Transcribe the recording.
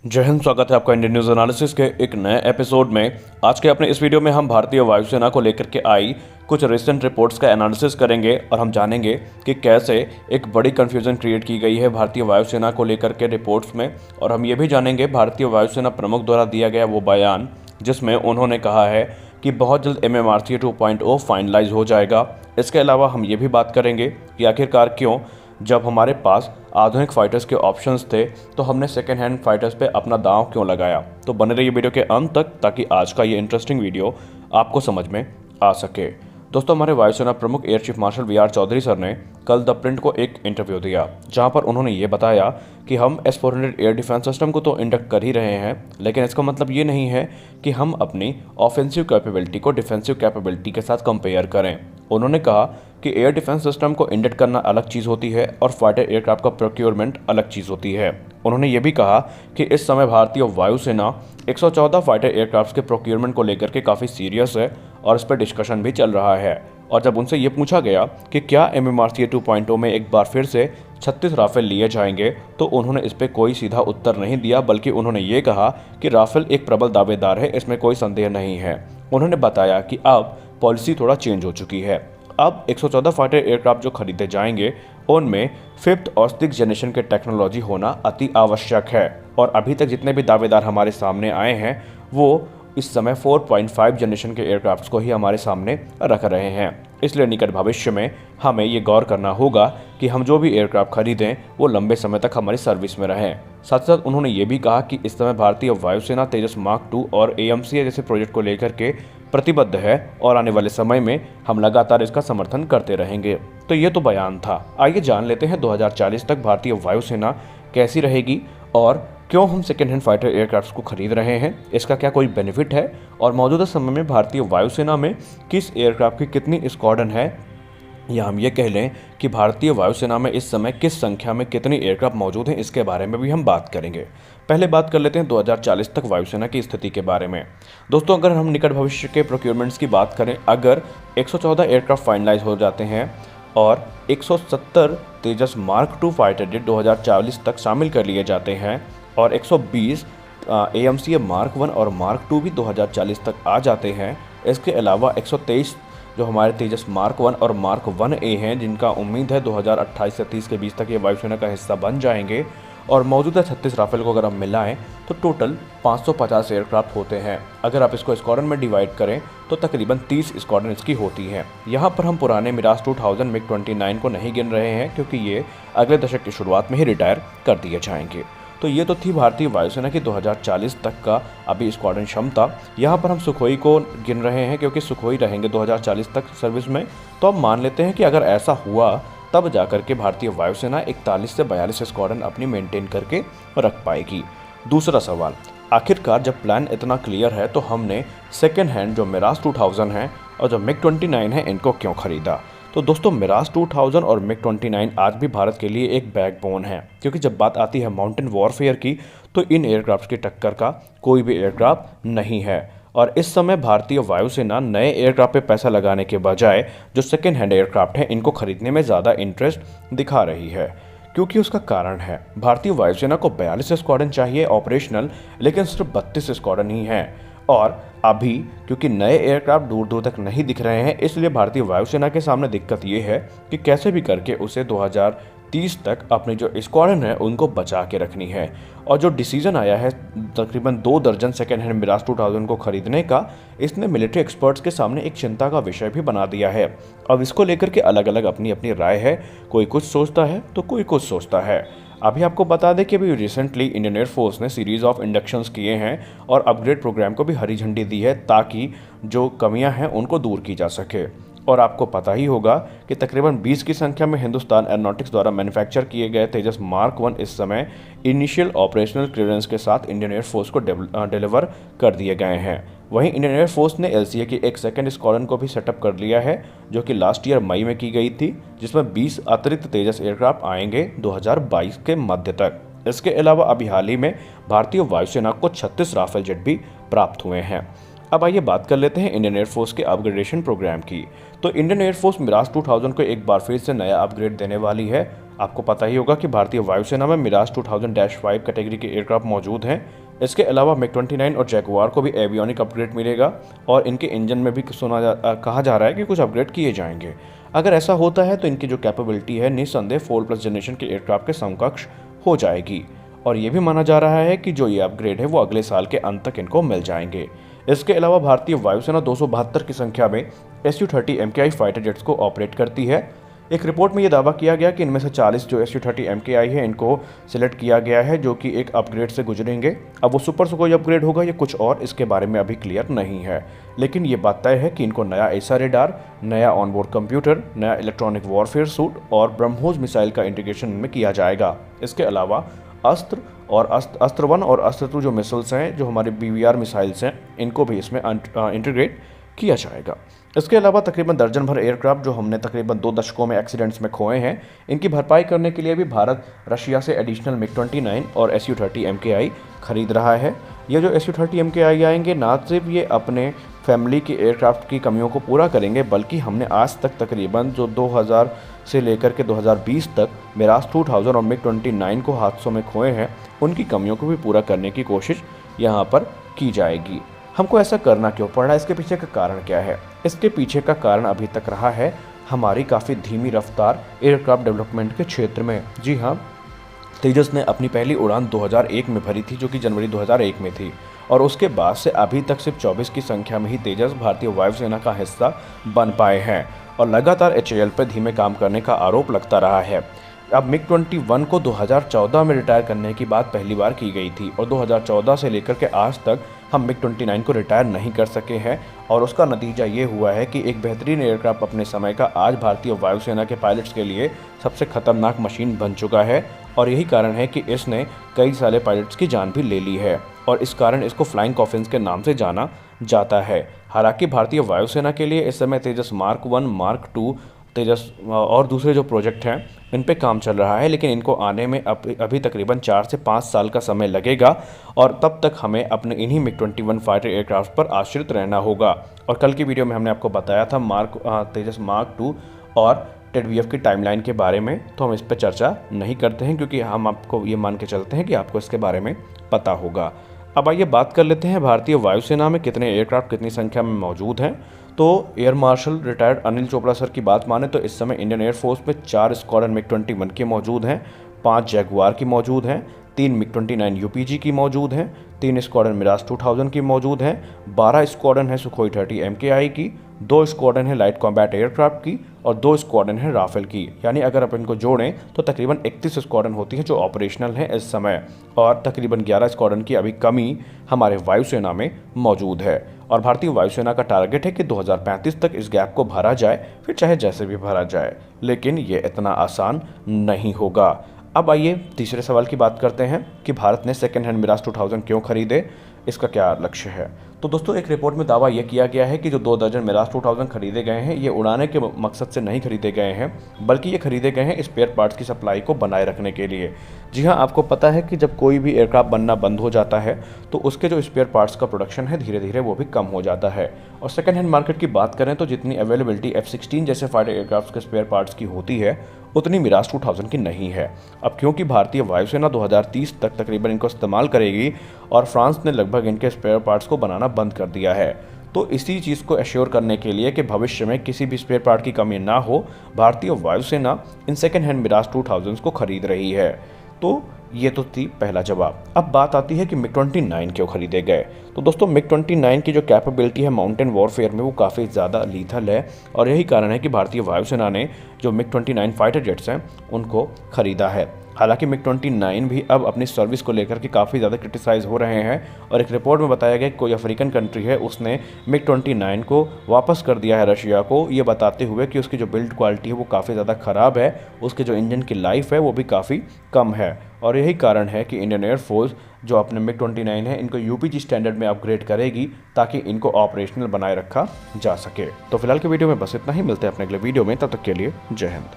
जय हिंद। स्वागत है आपका इंडियन न्यूज एनालिसिस के एक नए एपिसोड में। आज के अपने इस वीडियो में हम भारतीय वायुसेना को लेकर के आई कुछ रिसेंट रिपोर्ट्स का एनालिसिस करेंगे और हम जानेंगे कि कैसे एक बड़ी कंफ्यूजन क्रिएट की गई है भारतीय वायुसेना को लेकर के रिपोर्ट्स में। और हम ये भी जानेंगे भारतीय वायुसेना प्रमुख द्वारा दिया गया वो बयान जिसमें उन्होंने कहा है कि बहुत जल्द MMRCA 2.0 फाइनलाइज हो जाएगा। इसके अलावा हम ये भी बात करेंगे कि आखिरकार क्यों जब हमारे पास आधुनिक फाइटर्स के ऑप्शंस थे तो हमने सेकेंड हैंड फाइटर्स पे अपना दांव क्यों लगाया। तो बने रहिए वीडियो के अंत तक ताकि आज का ये इंटरेस्टिंग वीडियो आपको समझ में आ सके। दोस्तों, हमारे वायुसेना प्रमुख air chief marshal VR Chaudhari sir ने कल द प्रिंट को एक इंटरव्यू दिया जहां पर उन्होंने ये बताया कि हम S-400 एयर डिफेंस सिस्टम को तो इंडक्ट कर ही रहे हैं, लेकिन इसका मतलब ये नहीं है कि हम अपनी ऑफेंसिव कैपेबिलिटी को डिफेंसिव कैपेबिलिटी के साथ कंपेयर करें। उन्होंने कहा कि एयर डिफेंस सिस्टम को इंडक्ट करना अलग चीज़ होती है और फाइटर एयरक्राफ्ट का प्रोक्योरमेंट अलग चीज़ होती है। उन्होंने ये भी कहा कि इस समय भारतीय वायुसेना 114 फाइटर एयरक्राफ्ट के प्रोक्योरमेंट को लेकर के काफ़ी सीरियस है और इस पर डिस्कशन भी चल रहा है। और जब उनसे ये पूछा गया कि क्या MMRCA 2.0 में एक बार फिर से 36 राफेल लिए जाएंगे तो उन्होंने इस पर कोई सीधा उत्तर नहीं दिया, बल्कि उन्होंने ये कहा कि राफेल एक प्रबल दावेदार है, इसमें कोई संदेह नहीं है। उन्होंने बताया कि अब पॉलिसी थोड़ा चेंज हो चुकी है। अब 114 फाइटर एयरक्राफ्ट जो खरीदे जाएंगे उनमें 5th और 6th जनरेशन के टेक्नोलॉजी होना अति आवश्यक है। और अभी तक जितने भी दावेदार हमारे सामने आए हैं वो इस समय 4.5 जनरेशन के एयरक्राफ्ट्स को ही हमारे सामने रख रहे हैं। इसलिए निकट भविष्य में हमें ये गौर करना होगा कि हम जो भी एयरक्राफ्ट खरीदें वो लंबे समय तक हमारी सर्विस में रहें। साथ साथ उन्होंने ये भी कहा कि इस समय भारतीय वायुसेना तेजस मार्क 2 और AMCA जैसे प्रोजेक्ट को लेकर के प्रतिबद्ध है और आने वाले समय में हम लगातार इसका समर्थन करते रहेंगे। तो ये तो बयान था। आइए जान लेते हैं 2040 तक भारतीय वायुसेना कैसी रहेगी और क्यों हम सेकेंड हैंड फाइटर एयरक्राफ्ट को खरीद रहे हैं, इसका क्या कोई बेनिफिट है और मौजूदा समय में भारतीय वायुसेना में किस एयरक्राफ्ट की कितनी स्क्वाड्रन है, या हम ये कह लें कि भारतीय वायुसेना में इस समय किस संख्या में कितनी एयरक्राफ्ट मौजूद हैं, इसके बारे में भी हम बात करेंगे। पहले बात कर लेते हैं 2040 तक वायुसेना की स्थिति के बारे में। दोस्तों, अगर हम निकट भविष्य के प्रोक्योरमेंट्स की बात करें, अगर 114 एयरक्राफ्ट फाइनलाइज हो जाते हैं और 170 तेजस मार्क 2 फाइटर जेट 2040 तक शामिल कर लिए जाते हैं और 120 AMCA मार्क 1 और मार्क 2 भी 2040 तक आ जाते हैं। इसके अलावा 123 जो हमारे तेजस मार्क 1 और मार्क 1A हैं, जिनका उम्मीद है 2028 से 30 के बीच तक ये वायुसेना का हिस्सा बन जाएंगे, और मौजूदा 36 राफेल को अगर हम मिलाएं तो टोटल 550 एयरक्राफ्ट होते हैं। अगर आप इसको स्क्वाड्रन में डिवाइड करें तो तकरीबन 30 स्क्वाड्रन इसकी होती हैं। यहाँ पर हम पुराने मिराज 2000 MiG-29 को नहीं गिन रहे हैं क्योंकि ये अगले दशक की शुरुआत में ही रिटायर कर दिए जाएंगे। तो ये तो थी भारतीय वायुसेना की 2040 तक का अभी स्क्वाड्रन क्षमता। यहाँ पर हम सुखोई को गिन रहे हैं क्योंकि सुखोई रहेंगे 2040 तक सर्विस में। तो अब मान लेते हैं कि अगर ऐसा हुआ तब जाकर के भारतीय वायुसेना 41 से 42 स्क्वाड्रन अपनी मेंटेन करके रख पाएगी। दूसरा सवाल, आखिरकार जब प्लान इतना क्लियर है तो हमने सेकेंड हैंड जो मिराज 2000 है और जो MiG-29 है इनको क्यों खरीदा। तो दोस्तों, मिराज 2000 और MiG-29 आज भी भारत के लिए एक बैकबोन है, क्योंकि जब बात आती है माउंटेन वॉरफेयर की तो इन एयरक्राफ्ट की टक्कर का कोई भी एयरक्राफ्ट नहीं है। और इस समय भारतीय वायुसेना नए एयरक्राफ्ट पे पैसा लगाने के बजाय जो सेकेंड हैंड एयरक्राफ्ट हैं इनको खरीदने में ज़्यादा इंटरेस्ट दिखा रही है, क्योंकि उसका कारण है भारतीय वायुसेना को 42 स्क्वाड्रन चाहिए ऑपरेशनल, लेकिन सिर्फ 32 स्क्वाड्रन ही हैं। और अभी क्योंकि नए एयरक्राफ्ट दूर दूर तक नहीं दिख रहे हैं, इसलिए भारतीय वायुसेना के सामने दिक्कत ये है कि कैसे भी करके उसे 2030 तक अपने जो स्क्वाड्रन है उनको बचा के रखनी है। और जो डिसीजन आया है तकरीबन 2 दर्जन सेकेंड हैंड मिराज 2000 को खरीदने का, इसने मिलिट्री एक्सपर्ट्स के सामने एक चिंता का विषय भी बना दिया है। अब इसको लेकर के अलग अलग अपनी अपनी राय है, कोई कुछ सोचता है तो कोई कुछ सोचता है। अभी आपको बता दें कि अभी रिसेंटली इंडियन एयरफोर्स ने सीरीज़ ऑफ इंडक्शंस किए हैं और अपग्रेड प्रोग्राम को भी हरी झंडी दी है ताकि जो कमियां हैं उनको दूर की जा सके। और आपको पता ही होगा कि तकरीबन 20 की संख्या में हिंदुस्तान एरोनॉटिक्स द्वारा मैन्युफैक्चर किए गए तेजस मार्क 1 इस समय इनिशियल ऑपरेशनल क्लियरेंस के साथ इंडियन एयरफोर्स को डिलीवर कर दिए गए हैं। वहीं इंडियन एयरफोर्स ने LCA की एक सेकेंड स्क्वाड्रन को भी सेटअप कर लिया है, जो कि लास्ट ईयर मई में की गई थी, जिसमें 20 अतिरिक्त तेजस एयरक्राफ्ट आएंगे 2022 के मध्य तक। इसके अलावा अभी हाल ही में भारतीय वायुसेना को 36 राफेल जेट भी प्राप्त हुए हैं। अब आइए बात कर लेते हैं इंडियन एयरफोर्स के अपग्रेडेशन प्रोग्राम की। तो इंडियन एयरफोर्स मिराज 2000 को एक बार फिर से नया अपग्रेड देने वाली है। आपको पता ही होगा कि भारतीय वायुसेना में मिराज 2000-5 कैटेगरी के एयरक्राफ्ट मौजूद हैं। इसके अलावा MiG-29 और जैगुआर को भी एवियोनिक अपग्रेड मिलेगा और इनके इंजन में भी कहा जा रहा है कि कुछ अपग्रेड किए जाएंगे। अगर ऐसा होता है तो इनकी जो कैपेबिलिटी है निस्संदेह 4+ जनरेशन के एयरक्राफ्ट के समकक्ष हो जाएगी और ये भी माना जा रहा है कि जो ये अपग्रेड है वो अगले साल के अंत तक इनको मिल जाएंगे। इसके अलावा भारतीय वायुसेना 272 की संख्या में Su-30 MKI फाइटर जेट्स को ऑपरेट करती है। एक रिपोर्ट में ये दावा किया गया कि इनमें से 40 जो Su-30 MKI है इनको सिलेक्ट किया गया है जो कि एक अपग्रेड से गुजरेंगे। अब वो सुपर सुखोई अपग्रेड होगा या कुछ और, इसके बारे में अभी क्लियर नहीं है, लेकिन ये बात तय है कि इनको नया एसा रेडार, नया ऑनबोर्ड कंप्यूटर, नया इलेक्ट्रॉनिक वॉरफेयर सूट और ब्रह्मोस मिसाइल का इंटीग्रेशन इनमें किया जाएगा। इसके अलावा अस्त्र 1 और अस्त्र 2 जो मिसाइल्स हैं, जो हमारे BVR मिसाइल्स हैं, इनको भी इसमें इंटीग्रेट किया जाएगा। इसके अलावा तकरीबन दर्जन भर एयरक्राफ्ट जो हमने तकरीबन 2 दशकों में एक्सीडेंट्स में खोए हैं, इनकी भरपाई करने के लिए भी भारत रशिया से एडिशनल MiG-29 और Su-30 MKI खरीद रहा है। ये जो Su-30 MKI आएंगे ना सिर्फ ये अपने फैमिली के एयरक्राफ्ट की कमियों को पूरा करेंगे, बल्कि हमने आज तक तकरीबन जो 2000 से लेकर के 2020 तक मिराज 2000 और MiG-29 को हादसों में खोए हैं, उनकी कमियों को भी पूरा करने की कोशिश यहाँ पर की जाएगी। हमको ऐसा करना क्यों पड़ रहा है, इसके पीछे का कारण क्या है? इसके पीछे का कारण अभी तक रहा है हमारी काफ़ी धीमी रफ्तार एयरक्राफ्ट डेवलपमेंट के क्षेत्र में। जी हाँ, तेजस ने अपनी पहली उड़ान 2001 में भरी थी, जो कि जनवरी 2001 में थी, और उसके बाद से अभी तक सिर्फ 24 की संख्या में ही तेजस भारतीय वायुसेना का हिस्सा बन पाए हैं और लगातार HAL पर धीमे काम करने का आरोप लगता रहा है। अब MiG-21 को 2014 में रिटायर करने की बात पहली बार की गई थी और 2014 से लेकर के आज तक हम MiG-29 को रिटायर नहीं कर सके हैं और उसका नतीजा ये हुआ है कि एक बेहतरीन एयरक्राफ्ट अपने समय का आज भारतीय वायुसेना के पायलट्स के लिए सबसे खतरनाक मशीन बन चुका है और यही कारण है कि इसने कई सारे पायलट्स की जान भी ले ली है और इस कारण इसको फ्लाइंग कॉफिन्स के नाम से जाना जाता है। हालांकि भारतीय वायुसेना के लिए इस समय तेजस मार्क 1, मार्क 2, तेजस और दूसरे जो प्रोजेक्ट हैं इन पे काम चल रहा है, लेकिन इनको आने में अभी तकरीबन 4 से 5 साल का समय लगेगा और तब तक हमें अपने इन्हीं MiG-21 फाइटर एयरक्राफ्ट पर आश्रित रहना होगा। और कल की वीडियो में हमने आपको बताया था तेजस मार्क 2 और TEDVF की टाइमलाइन के बारे में, तो हम इस पर चर्चा नहीं करते हैं क्योंकि हम आपको ये मान के चलते हैं कि आपको इसके बारे में पता होगा। अब आइए बात कर लेते हैं भारतीय वायुसेना में कितने एयरक्राफ्ट कितनी संख्या में मौजूद हैं। तो air marshal retired Anil Chopra sir की बात माने तो इस समय इंडियन एयरफोर्स में 4 स्क्वाड्रन MiG-21 के मौजूद हैं, 5 जैगुआर की मौजूद हैं, 3 MiG-29 UPG की मौजूद हैं, 3 स्क्वाड्रन मिराज 2000 की मौजूद हैं, 12 स्क्वाड्रन है सुखोई 30 MKI की, 2 स्क्वाड्रन है लाइट कॉम्बैट एयरक्राफ्ट की और 2 स्क्वाड्रन है राफेल की। यानी अगर आप इनको जोड़ें तो तकरीबन 31 स्क्वाड्रन होती है जो ऑपरेशनल हैं इस समय और तकरीबन 11 स्क्वाड्रन की अभी कमी हमारे वायुसेना में मौजूद है और भारतीय वायुसेना का टारगेट है कि 2035 तक इस गैप को भरा जाए, फिर चाहे जैसे भी भरा जाए, लेकिन ये इतना आसान नहीं होगा। अब आइए तीसरे सवाल की बात करते हैं कि भारत ने सेकेंड हैंड मिराज 2000 क्यों खरीदे, इसका क्या लक्ष्य है। तो दोस्तों एक रिपोर्ट में दावा यह किया गया है कि जो 2 दर्जन मिराज 2000 खरीदे गए हैं ये उड़ाने के मकसद से नहीं खरीदे गए हैं, बल्कि ये खरीदे गए हैं स्पेयर पार्ट्स की सप्लाई को बनाए रखने के लिए। जी हाँ, आपको पता है कि जब कोई भी एयरक्राफ्ट बनना बंद हो जाता है तो उसके जो स्पेयर पार्ट्स का प्रोडक्शन है धीरे धीरे वो भी कम हो जाता है। और सेकेंड हैंड मार्केट की बात करें तो जितनी अवेलेबिलिटी F-16 जैसे फाइटर एयरक्राफ्ट के स्पेयर पार्ट्स की होती है उतनी मिराज 2000 की नहीं है। अब क्योंकि भारतीय वायुसेना 2030 तक तकरीबन इनको इस्तेमाल करेगी और फ्रांस ने लगभग इनके स्पेयर पार्ट्स को बनाना बंद कर दिया है, तो इसी चीज़ को एश्योर करने के लिए कि भविष्य में किसी भी स्पेयर पार्ट की कमी ना हो, भारतीय वायुसेना इन सेकेंड हैंड मिराज 2000 को खरीद रही है। तो ये तो थी पहला जवाब। अब बात आती है कि MiG-29 क्यों खरीदे गए। तो दोस्तों MiG-29 की जो कैपेबिलिटी है माउंटेन वॉरफेयर में वो काफ़ी ज़्यादा लीथल है और यही कारण है कि भारतीय वायुसेना ने जो MiG-29 फाइटर जेट्स हैं उनको खरीदा है। हालांकि MiG-29 भी अब अपनी सर्विस को लेकर के काफ़ी ज़्यादा क्रिटिसाइज़ हो रहे हैं और एक रिपोर्ट में बताया गया कि कोई अफ्रीकन कंट्री है उसने MiG-29 को वापस कर दिया है रशिया को, ये बताते हुए कि उसकी जो बिल्ड क्वालिटी है वो काफ़ी ज़्यादा ख़राब है, उसके जो इंजन की लाइफ है वो भी काफ़ी कम है। और यही कारण है कि इंडियन एयरफोर्स जो अपने MiG-29 है इनको UPG स्टैंडर्ड में अपग्रेड करेगी ताकि इनको ऑपरेशनल बनाए रखा जा सके। तो फिलहाल के वीडियो में बस इतना ही, मिलते हैं अपने अगले वीडियो में, तब तक के लिए जय हिंद।